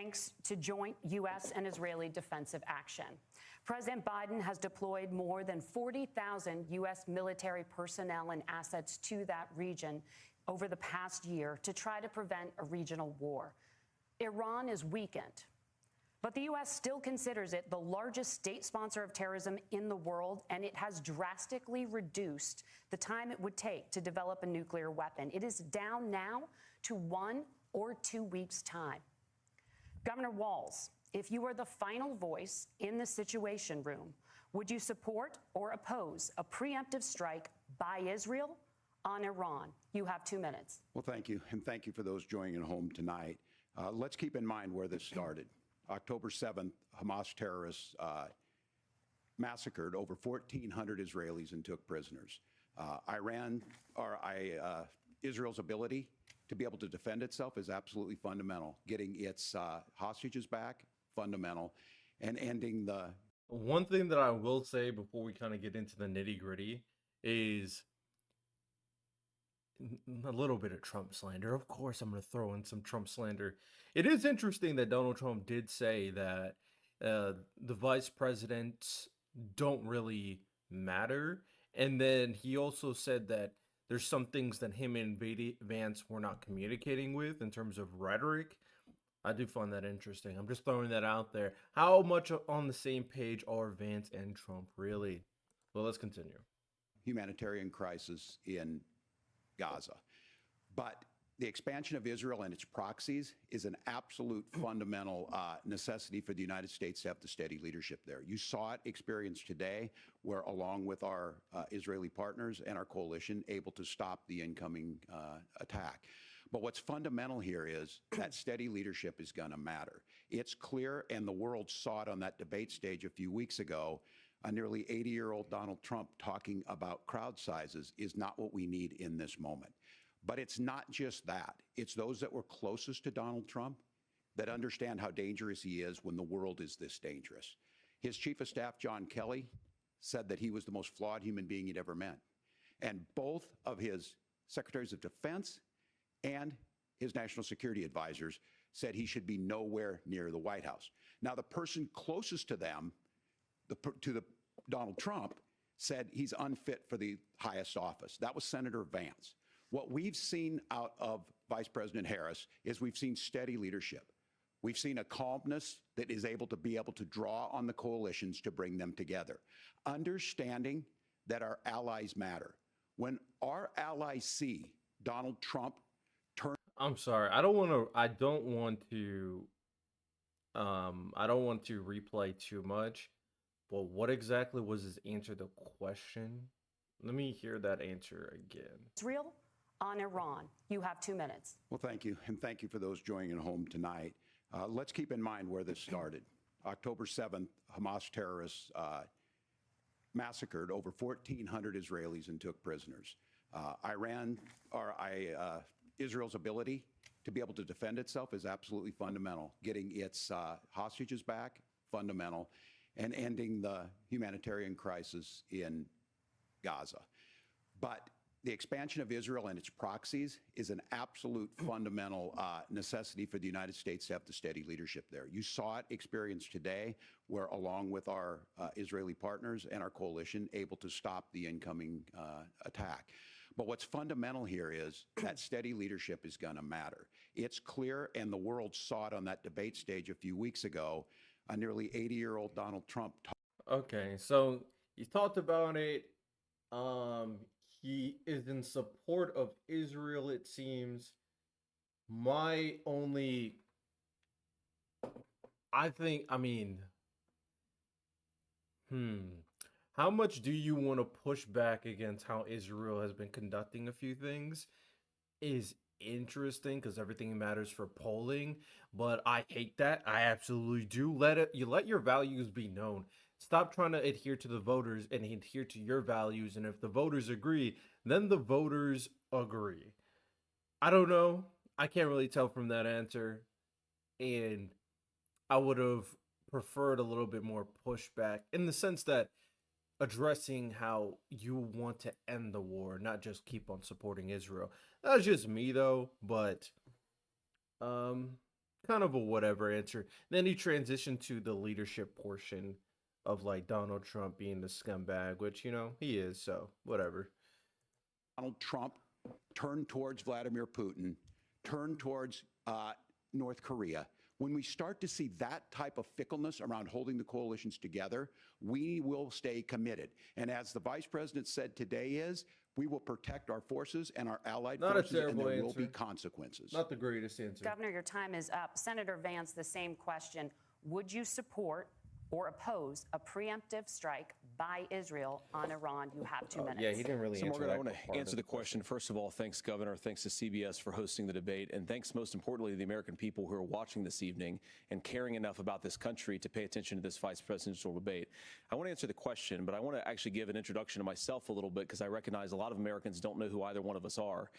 thanks to joint U.S. and Israeli defensive action. President Biden has deployed more than 40,000 U.S. military personnel and assets to that region over the past year to try to prevent a regional war. Iran is weakened, but the U.S. still considers it the largest state sponsor of terrorism in the world, and it has drastically reduced the time it would take to develop a nuclear weapon. It is down now to 1 or 2 weeks' time. Governor Walz, if you were the final voice in the Situation Room, would you support or oppose a preemptive strike by Israel on Iran? You have 2 minutes. Well, thank you, and thank you for those joining at home tonight. Let's keep in mind where this started. October 7th, Hamas terrorists massacred over 1,400 Israelis and took prisoners. Israel's ability to be able to defend itself is absolutely fundamental. Getting its hostages back, fundamental, and ending the... One thing that I will say before we kind of get into the nitty-gritty is a little bit of Trump slander. Of course, I'm going to throw in some Trump slander. It is interesting that Donald Trump did say that the vice presidents don't really matter. And then he also said that there's some things that him and Vance were not communicating with in terms of rhetoric. I do find that interesting. I'm just throwing that out there. How much on the same page are Vance and Trump really? Well, let's continue. Humanitarian crisis in Gaza. But the expansion of Israel and its proxies is an absolute fundamental necessity for the United States to have the steady leadership there. You saw it experienced today, where along with our Israeli partners and our coalition, able to stop the incoming attack. But what's fundamental here is that steady leadership is going to matter. It's clear, and the world saw it on that debate stage a few weeks ago. A nearly 80-year-old Donald Trump talking about crowd sizes is not what we need in this moment. But it's not just that. It's those that were closest to Donald Trump that understand how dangerous he is when the world is this dangerous. His chief of staff, John Kelly, said that he was the most flawed human being he'd ever met. And both of his secretaries of defense and his national security advisors said he should be nowhere near the White House. Now, the person closest to them, Donald Trump, said he's unfit for the highest office. That was Senator Vance. What we've seen out of Vice President Harris is we've seen steady leadership. We've seen a calmness that is able to draw on the coalitions to bring them together. Understanding that our allies matter. When our allies see Donald Trump turn... I'm sorry. I don't want to replay too much. Well, what exactly was his answer to the question? Let me hear that answer again. Israel on Iran. You have 2 minutes. Well, thank you, and thank you for those joining at home tonight. Let's keep in mind where this started. October 7th, Hamas terrorists massacred over 1,400 Israelis and took prisoners. Israel's ability to be able to defend itself is absolutely fundamental. Getting its hostages back, fundamental, and ending the humanitarian crisis in Gaza. But the expansion of Israel and its proxies is an absolute fundamental necessity for the United States to have the steady leadership there. You saw it experienced today, where along with our Israeli partners and our coalition, able to stop the incoming attack. But what's fundamental here is that steady leadership is going to matter. It's clear, and the world saw it on that debate stage a few weeks ago. A nearly 80-year-old Donald Trump. Okay, so you talked about it. He is in support of Israel, it seems. How much do you want to push back against how Israel has been conducting a few things? Is interesting because everything matters for polling, but I hate that. I absolutely do. Let your values be known. Stop trying to adhere to the voters and adhere to your values, and if the voters agree, then the voters agree. I don't know. I can't really tell from that answer, and I would have preferred a little bit more pushback in the sense that addressing how you want to end the war, not just keep on supporting Israel. That's just me though, but kind of a whatever answer. Then he transitioned to the leadership portion of like Donald Trump being the scumbag, which, you know, he is, so whatever. Donald Trump turned towards Vladimir Putin, turned towards North Korea. When we start to see that type of fickleness around holding the coalitions together, we will stay committed. And as the vice president said today is, we will protect our forces and our allied Not a forces, and terrible there will be answer. consequences. Not the greatest answer. Governor, your time is up. Senator Vance, the same question. Would you support or oppose a preemptive strike by Israel on Iran? You have 2 minutes. Yeah, he didn't really So, answer Margaret, that I want part to of answer the question. First of all, thanks, Governor. Thanks to CBS for hosting the debate. And thanks, most importantly, to the American people who are watching this evening and caring enough about this country to pay attention to this vice presidential debate. I want to answer the question, but I want to actually give an introduction to myself a little bit because I recognize a lot of Americans don't know who either one of us are.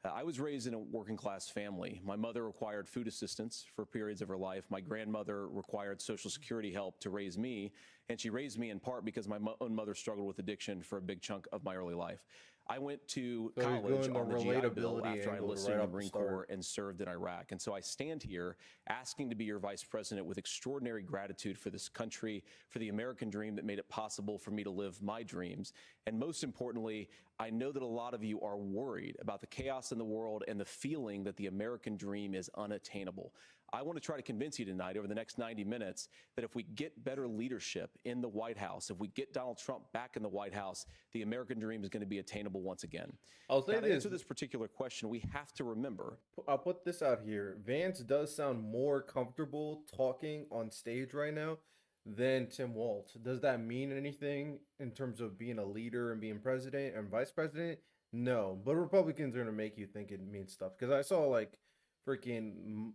I was raised in a working class family. My mother required food assistance for periods of her life. My grandmother required Social Security help to raise me. And she raised me in part because my own mother struggled with addiction for a big chunk of my early life. I went to college on the GI Bill after I enlisted in the Marine Corps and served in Iraq. And so I stand here asking to be your vice president with extraordinary gratitude for this country, for the American dream that made it possible for me to live my dreams. And most importantly, I know that a lot of you are worried about the chaos in the world and the feeling that the American dream is unattainable. I want to try to convince you tonight over the next 90 minutes that if we get better leadership in the White House, if we get Donald Trump back in the White House, the American dream is going to be attainable once again. I'll say now, to this. answer this particular question, we have to remember. I'll put this out here. Vance does sound more comfortable talking on stage right now than Tim Walz. Does that mean anything in terms of being a leader and being president and vice president? No, but Republicans are going to make you think it means stuff. Because I saw like freaking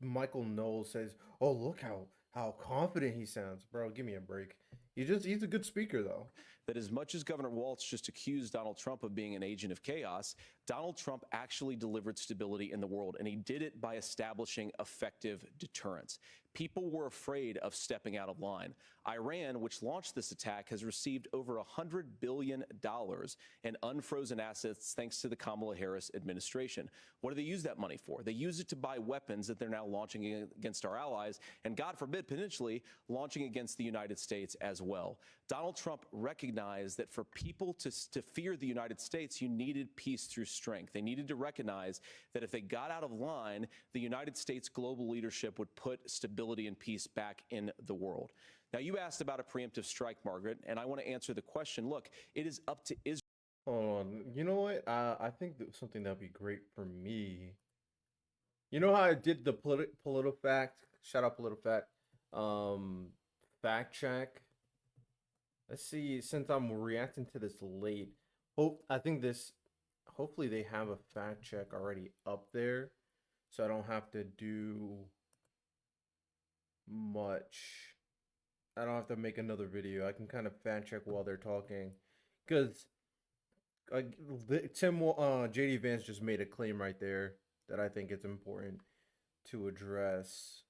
Michael Knowles says, "Oh, look how confident he sounds." Bro, give me a break. He's a good speaker though. That as much as Governor Walz just accused Donald Trump of being an agent of chaos, Donald Trump actually delivered stability in the world, and he did it by establishing effective deterrence. People were afraid of stepping out of line. Iran, which launched this attack, has received over $100 billion in unfrozen assets thanks to the Kamala Harris administration. What do they use that money for? They use it to buy weapons that they're now launching against our allies, and God forbid, potentially launching against the United States as well. Donald Trump recognized that for people to fear the United States, you needed peace through strength. They needed to recognize that if they got out of line, the United States global leadership would put stability and peace back in the world. Now, you asked about a preemptive strike, Margaret, and I want to answer the question. Look, it is up to Israel. Hold on. You know what? I think that something that'd be great for me. You know how I did the PolitiFact? Shout out PolitiFact. Fact check. Let's see. Since I'm reacting to this late, hopefully they have a fact check already up there, so I don't have to do much. I don't have to make another video. I can kind of fact check while they're talking, because JD Vance just made a claim right there that I think it's important to address.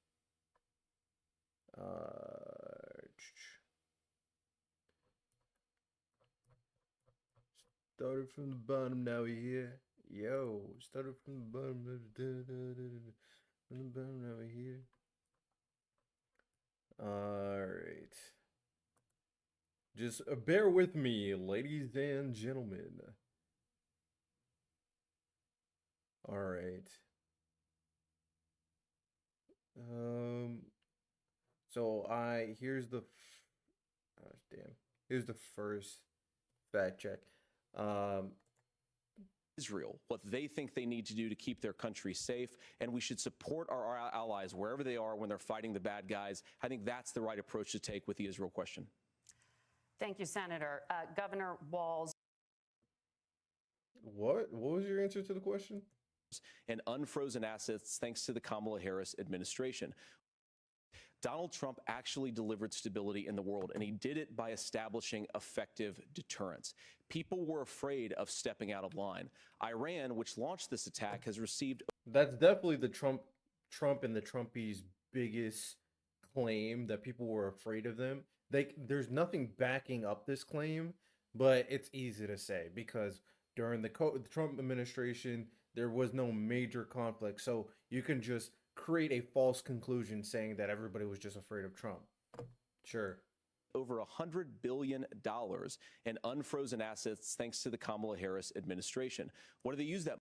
Started from the bottom, now we're here. Yo, started from the bottom, from the bottom, now we're here. Alright. Just bear with me, ladies and gentlemen. Alright. So here's the here's the first fact check. Israel, what they think they need to do to keep their country safe, and we should support our allies wherever they are when they're fighting the bad guys. I think that's the right approach to take with the Israel question. Thank you, Senator. Governor Walz. What was your answer to the question? And unfrozen assets thanks to the Kamala Harris administration. Donald Trump actually delivered stability in the world, and he did it by establishing effective deterrence. People were afraid of stepping out of line. Iran, which launched this attack, has received... That's definitely the Trump and the Trumpies' biggest claim, that people were afraid of them. There's nothing backing up this claim, but it's easy to say because during the Trump administration, there was no major conflict. So you can just create a false conclusion saying that everybody was just afraid of Trump. Sure. Over $100 billion in unfrozen assets thanks to the Kamala Harris administration. What do they use that?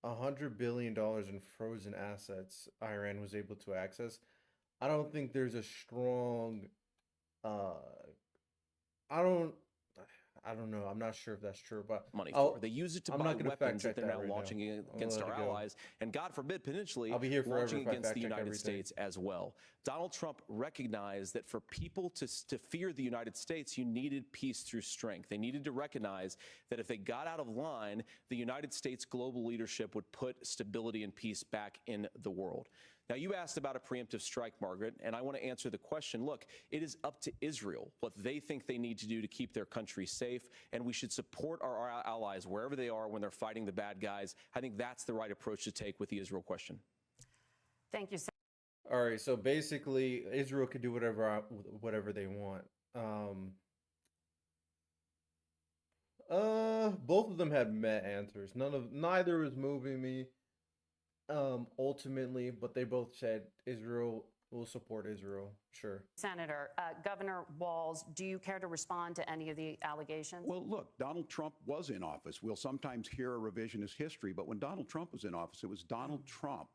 $100 billion in frozen assets Iran was able to access. I don't think there's a strong, I don't know. I'm not sure if that's true, but Money for. They use it to I'm buy not gonna weapons fact that check they're now that right launching now. against I'll our let it go. allies, and God forbid, potentially I'll be here forever launching if I against fact the check United everything. States as well. Donald Trump recognized that for people to fear the United States, you needed peace through strength. They needed to recognize that if they got out of line, the United States global leadership would put stability and peace back in the world. Now, you asked about a preemptive strike, Margaret, and I want to answer the question. Look, it is up to Israel what they think they need to do to keep their country safe, and we should support our allies wherever they are when they're fighting the bad guys. I think that's the right approach to take with the Israel question. Thank you. All right, so basically, Israel could do whatever they want. Both of them had meh answers. Neither was moving me. Ultimately, but they both said Israel will support Israel. Sure. Senator, Governor Walz, do you care to respond to any of the allegations? Well, look, Donald Trump was in office. We'll sometimes hear a revisionist history, but when Donald Trump was in office, it was Donald Trump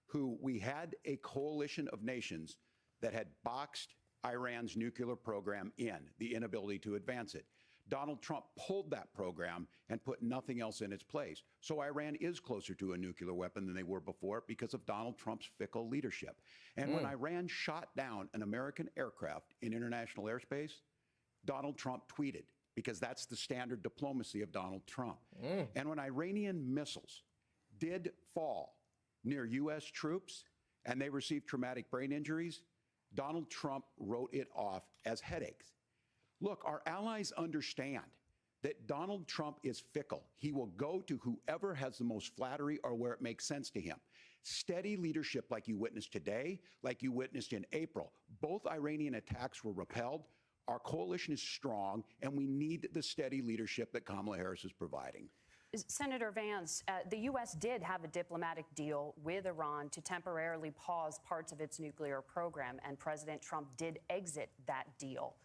who we had a coalition of nations that had boxed Iran's nuclear program in, the inability to advance it. Donald Trump pulled that program and put nothing else in its place. So Iran is closer to a nuclear weapon than they were before because of Donald Trump's fickle leadership. And when Iran shot down an American aircraft in international airspace, Donald Trump tweeted, because that's the standard diplomacy of Donald Trump. And when Iranian missiles did fall near U.S. troops and they received traumatic brain injuries, Donald Trump wrote it off as headaches. Look, our allies understand that Donald Trump is fickle. He will go to whoever has the most flattery or where it makes sense to him. Steady leadership like you witnessed today, like you witnessed in April. Both Iranian attacks were repelled. Our coalition is strong, and we need the steady leadership that Kamala Harris is providing. Senator Vance, the U.S. did have a diplomatic deal with Iran to temporarily pause parts of its nuclear program, and President Trump did exit that deal.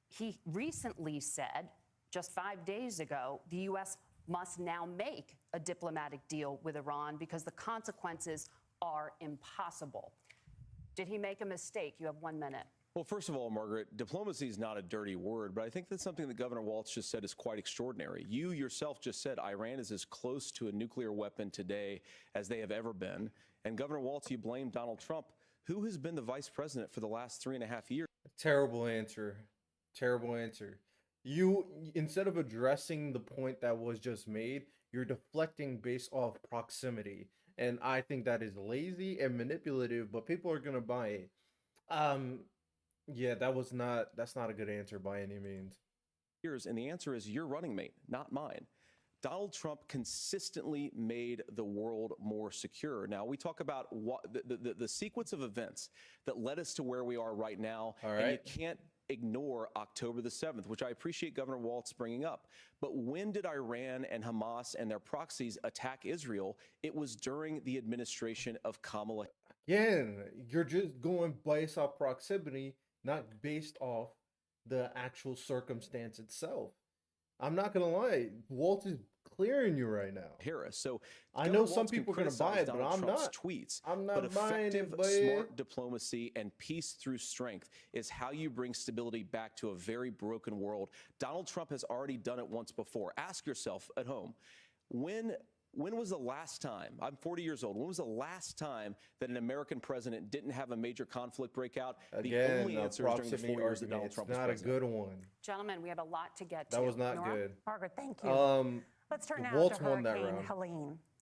He recently said, just 5 days ago, the U.S. must now make a diplomatic deal with Iran because the consequences are impossible. Did he make a mistake? You have 1 minute. Well, first of all, Margaret, diplomacy is not a dirty word, but I think that's something that Governor Walz just said is quite extraordinary. You yourself just said Iran is as close to a nuclear weapon today as they have ever been. And Governor Walz, you blame Donald Trump. Who has been the vice president for the last 3.5 years? Terrible answer. Terrible answer. You, instead of addressing the point that was just made, you're deflecting based off proximity. And I think that is lazy and manipulative, but people are going to buy it. Yeah, that's not a good answer by any means. And the answer is your running mate, not mine. Donald Trump consistently made the world more secure. Now, we talk about what the sequence of events that led us to where we are right now, and you can't ignore October the 7th, which I appreciate Governor Walz bringing up. But when did Iran and Hamas and their proxies attack Israel? It was during the administration of Kamala. Again, you're just going based off proximity, not based off the actual circumstance itself. I'm not going to lie. Walz is clearing you right now. Harris. So I know some people are going to buy it, but I'm not. Tweets. I'm not buying it, effective, smart diplomacy and peace through strength is how you bring stability back to a very broken world. Donald Trump has already done it once before. Ask yourself at home, when was the last time, I'm 40 years old, when was the last time that an American president didn't have a major conflict break out? Again, the only answer is during the 4 years that Donald Trump was president. It's not a good one. Gentlemen, we have a lot to get to. That was not Nora? good. Margaret, thank you. Let's turn now Walz to won that Hurricane round. Helene.